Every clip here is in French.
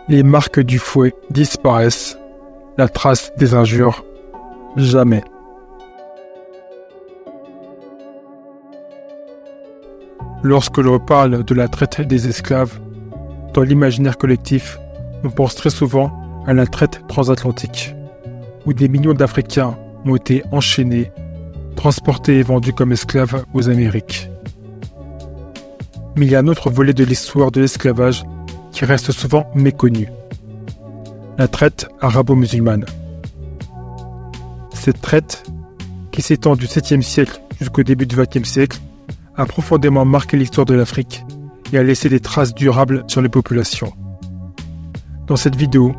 Les marques du fouet disparaissent, la trace des injures, jamais. Lorsque l'on parle de la traite des esclaves, dans l'imaginaire collectif, on pense très souvent à la traite transatlantique, où des millions d'Africains ont été enchaînés, transportés et vendus comme esclaves aux Amériques. Mais il y a un autre volet de l'histoire de l'esclavage qui reste souvent méconnu. La traite arabo-musulmane. Cette traite, qui s'étend du 7e siècle jusqu'au début du 20e siècle, a profondément marqué l'histoire de l'Afrique et a laissé des traces durables sur les populations. Dans cette vidéo,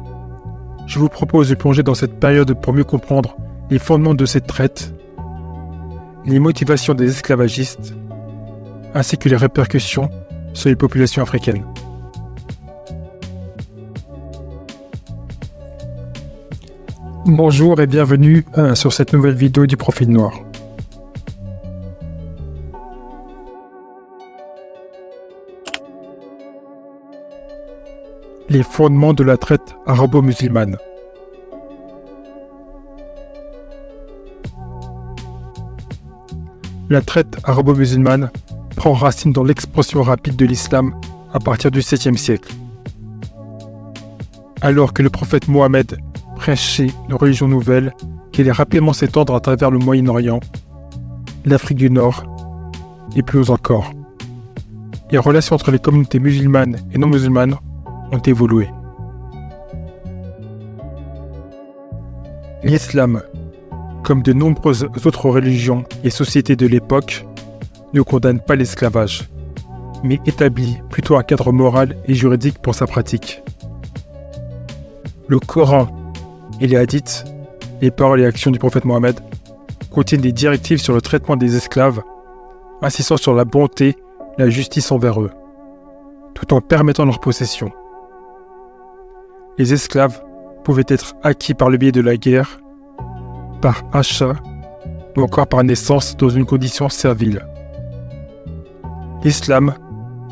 je vous propose de plonger dans cette période pour mieux comprendre les fondements de cette traite, les motivations des esclavagistes, ainsi que les répercussions sur les populations africaines. Bonjour et bienvenue sur cette nouvelle vidéo du Profil Noir. Les fondements de la traite arabo-musulmane. La traite arabo-musulmane prend racine dans l'expansion rapide de l'islam à partir du 7e siècle. Alors que le prophète Mohammed prêchait une religion nouvelle qui allait rapidement s'étendre à travers le Moyen-Orient, l'Afrique du Nord et plus haut encore. Les relations entre les communautés musulmanes et non musulmanes ont évolué. L'islam, comme de nombreuses autres religions et sociétés de l'époque, ne condamne pas l'esclavage, mais établit plutôt un cadre moral et juridique pour sa pratique. Le Coran et les hadiths, les paroles et actions du prophète Mohammed, contiennent des directives sur le traitement des esclaves, insistant sur la bonté et la justice envers eux, tout en permettant leur possession. Les esclaves pouvaient être acquis par le biais de la guerre, par achat ou encore par naissance dans une condition servile. L'islam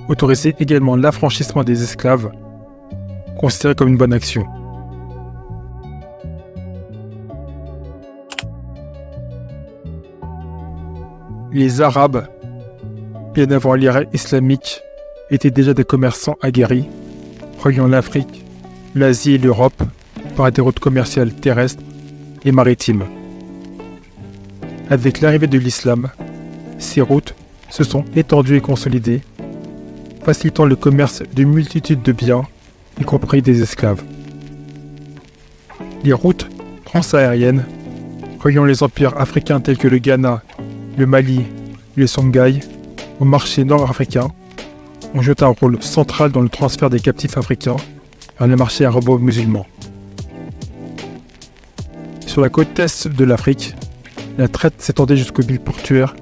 autorisait également l'affranchissement des esclaves, considéré comme une bonne action. Les Arabes, bien avant l'ère islamique, étaient déjà des commerçants aguerris, reliant l'Afrique, l'Asie et l'Europe par des routes commerciales terrestres et maritimes. Avec l'arrivée de l'islam, ces routes se sont étendues et consolidées, facilitant le commerce d'une multitude de biens, y compris des esclaves. Les routes transaériennes, reliant les empires africains tels que le Ghana, le Mali et le Songhai au marché nord-africain, ont joué un rôle central dans le transfert des captifs africains vers le marché arabo-musulman. Sur la côte est de l'Afrique, la traite s'étendait jusqu'aux villes portuaires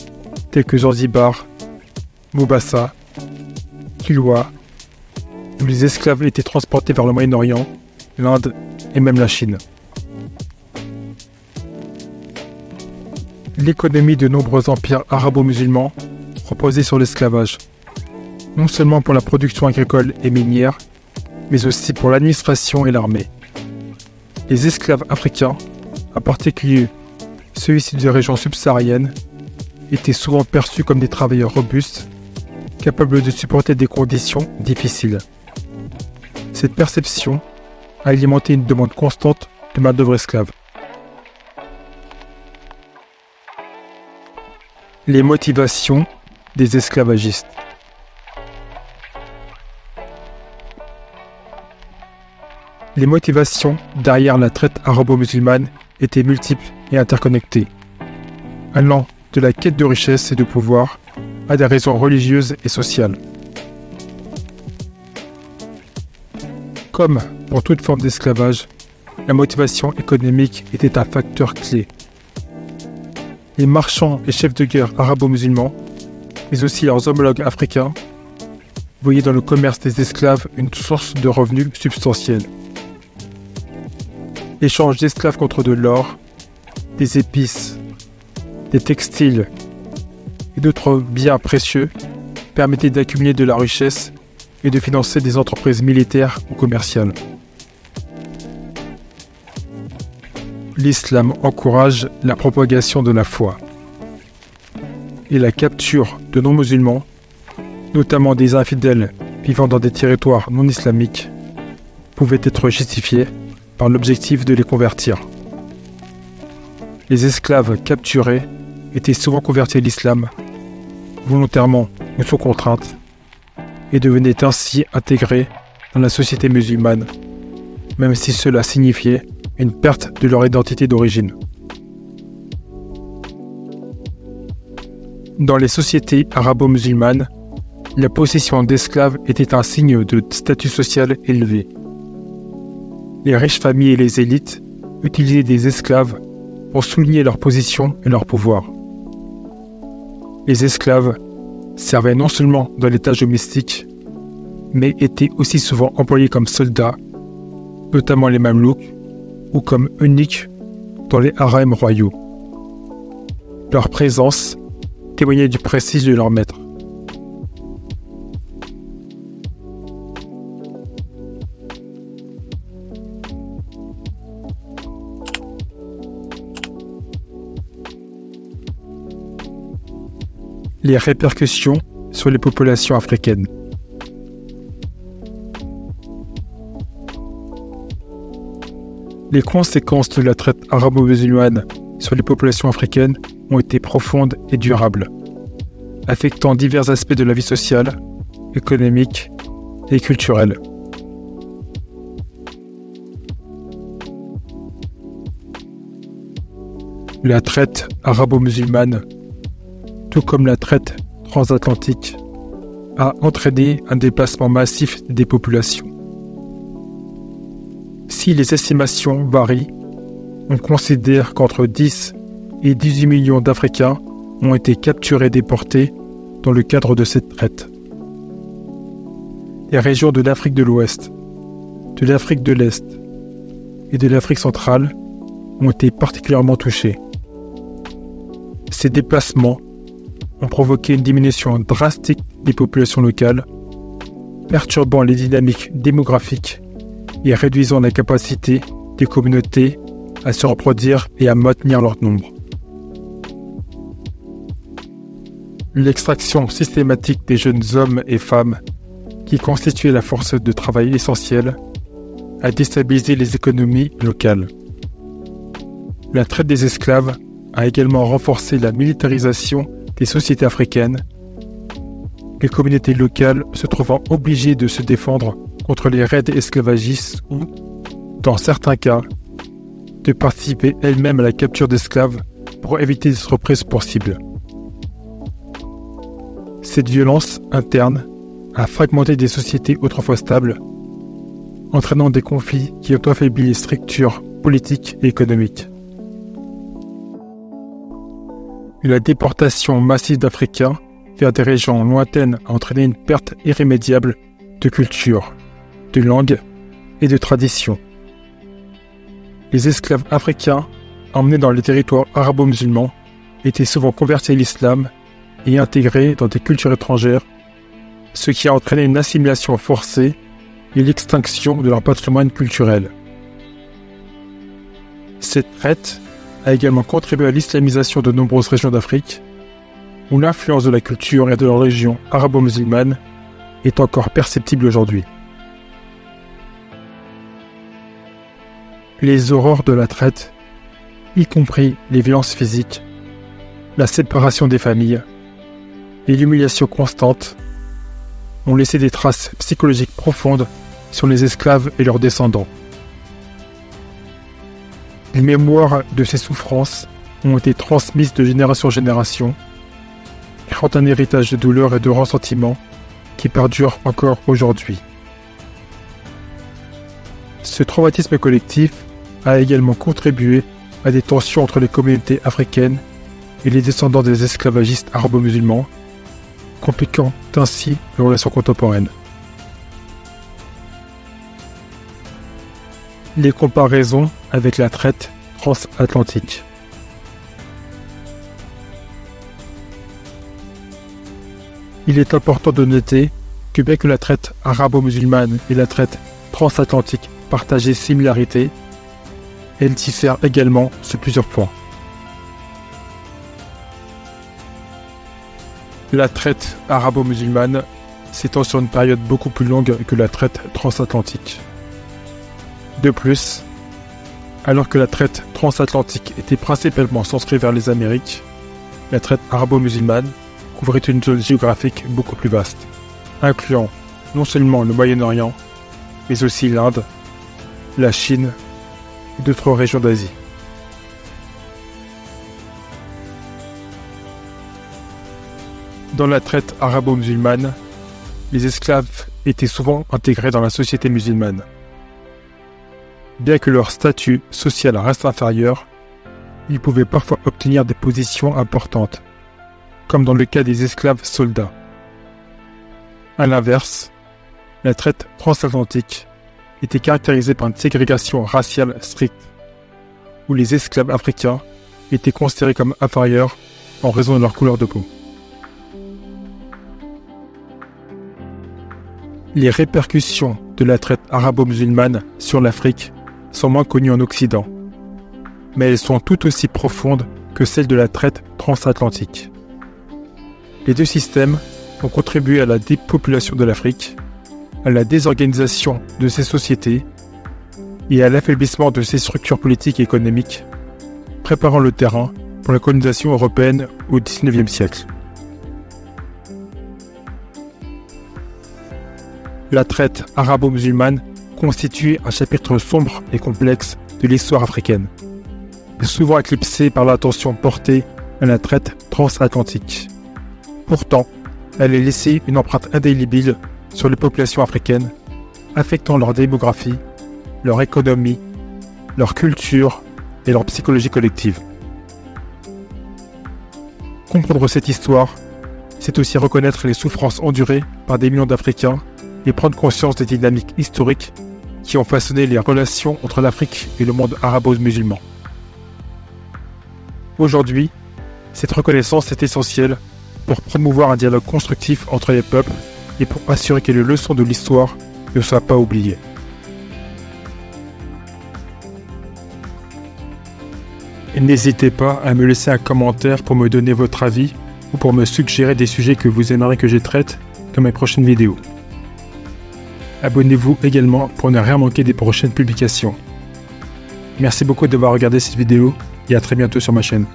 telles que Zanzibar, Mombasa, Kilwa, où les esclaves étaient transportés vers le Moyen-Orient, l'Inde et même la Chine. L'économie de nombreux empires arabo-musulmans reposait sur l'esclavage, non seulement pour la production agricole et minière, mais aussi pour l'administration et l'armée. Les esclaves africains, en particulier ceux issus des régions subsahariennes, étaient souvent perçus comme des travailleurs robustes, capables de supporter des conditions difficiles. Cette perception a alimenté une demande constante de main-d'œuvre esclave. Les motivations des esclavagistes. Les motivations derrière la traite arabo-musulmane étaient multiples et interconnectées, allant de la quête de richesse et de pouvoir à des raisons religieuses et sociales. Comme pour toute forme d'esclavage, la motivation économique était un facteur clé. Les marchands et chefs de guerre arabo-musulmans, mais aussi leurs homologues africains, voyaient dans le commerce des esclaves une source de revenus substantielle. L'échange d'esclaves contre de l'or, des épices, des textiles et d'autres biens précieux permettait d'accumuler de la richesse et de financer des entreprises militaires ou commerciales. l'islam encourage la propagation de la foi. Et la capture de non-musulmans, notamment des infidèles vivant dans des territoires non islamiques, pouvait être justifiée par l'objectif de les convertir. Les esclaves capturés étaient souvent convertis à l'islam, volontairement ou sous contrainte, et devenaient ainsi intégrés dans la société musulmane, même si cela signifiait une perte de leur identité d'origine. Dans les sociétés arabo-musulmanes, la possession d'esclaves était un signe de statut social élevé. Les riches familles et les élites utilisaient des esclaves pour souligner leur position et leur pouvoir. Les esclaves servaient non seulement dans les tâches domestiques, mais étaient aussi souvent employés comme soldats, notamment les mamelouks, ou comme eunuques dans les harems royaux. Leur présence témoignait du prestige de leur maître. Les répercussions sur les populations africaines. Les conséquences de la traite arabo-musulmane sur les populations africaines ont été profondes et durables, affectant divers aspects de la vie sociale, économique et culturelle. La traite arabo-musulmane, tout comme la traite transatlantique, a entraîné un déplacement massif des populations. Si les estimations varient, on considère qu'entre 10 et 18 millions d'Africains ont été capturés et déportés dans le cadre de cette traite. Les régions de l'Afrique de l'Ouest, de l'Afrique de l'Est et de l'Afrique centrale ont été particulièrement touchées. Ces déplacements ont provoqué une diminution drastique des populations locales, perturbant les dynamiques démographiques et réduisant la capacité des communautés à se reproduire et à maintenir leur nombre. L'extraction systématique des jeunes hommes et femmes, qui constituaient la force de travail essentielle, a déstabilisé les économies locales. La traite des esclaves a également renforcé la militarisation des sociétés africaines, les communautés locales se trouvant obligées de se défendre contre les raids esclavagistes ou, dans certains cas, de participer elles-mêmes à la capture d'esclaves pour éviter des reprises pour cible. Cette violence interne a fragmenté des sociétés autrefois stables, entraînant des conflits qui ont affaibli les structures politiques et économiques. La déportation massive d'Africains vers des régions lointaines a entraîné une perte irrémédiable de culture, de langue et de tradition. Les esclaves africains emmenés dans les territoires arabo-musulmans étaient souvent convertis à l'islam et intégrés dans des cultures étrangères, ce qui a entraîné une assimilation forcée et l'extinction de leur patrimoine culturel. Cette traite a également contribué à l'islamisation de nombreuses régions d'Afrique, où l'influence de la culture et de la religion arabo-musulmane est encore perceptible aujourd'hui. Les horreurs de la traite, y compris les violences physiques, la séparation des familles et l'humiliation constante, ont laissé des traces psychologiques profondes sur les esclaves et leurs descendants. Les mémoires de ces souffrances ont été transmises de génération en génération, créant un héritage de douleur et de ressentiment qui perdure encore aujourd'hui. Ce traumatisme collectif a également contribué à des tensions entre les communautés africaines et les descendants des esclavagistes arabo-musulmans, compliquant ainsi les relations contemporaines. Les comparaisons avec la traite transatlantique. Il est important de noter que bien que la traite arabo-musulmane et la traite transatlantique partagent des similarités, Elle diffère également sur plusieurs points. La traite arabo-musulmane s'étend sur une période beaucoup plus longue que la traite transatlantique. De plus, alors que la traite transatlantique était principalement centrée vers les Amériques, la traite arabo-musulmane couvrait une zone géographique beaucoup plus vaste, incluant non seulement le Moyen-Orient, mais aussi l'Inde, la Chine et d'autres régions d'Asie. Dans la traite arabo-musulmane, les esclaves étaient souvent intégrés dans la société musulmane. Bien que leur statut social reste inférieur, ils pouvaient parfois obtenir des positions importantes, comme dans le cas des esclaves soldats. À l'inverse, la traite transatlantique était caractérisée par une ségrégation raciale stricte, où les esclaves africains étaient considérés comme inférieurs en raison de leur couleur de peau. Les répercussions de la traite arabo-musulmane sur l'Afrique sont moins connues en Occident, mais elles sont tout aussi profondes que celles de la traite transatlantique. Les deux systèmes ont contribué à la dépopulation de l'Afrique, à la désorganisation de ses sociétés et à l'affaiblissement de ses structures politiques et économiques, préparant le terrain pour la colonisation européenne au XIXe siècle. La traite arabo-musulmane constitue un chapitre sombre et complexe de l'histoire africaine, et souvent éclipsé par l'attention portée à la traite transatlantique. Pourtant, elle a laissé une empreinte indélébile sur les populations africaines, affectant leur démographie, leur économie, leur culture et leur psychologie collective. Comprendre cette histoire, c'est aussi reconnaître les souffrances endurées par des millions d'Africains et prendre conscience des dynamiques historiques qui ont façonné les relations entre l'Afrique et le monde arabo-musulman. Aujourd'hui, cette reconnaissance est essentielle pour promouvoir un dialogue constructif entre les peuples et pour assurer que les leçons de l'histoire ne soient pas oubliées. Et n'hésitez pas à me laisser un commentaire pour me donner votre avis ou pour me suggérer des sujets que vous aimeriez que je traite dans mes prochaines vidéos. Abonnez-vous également pour ne rien manquer des prochaines publications. Merci beaucoup d'avoir regardé cette vidéo et à très bientôt sur ma chaîne.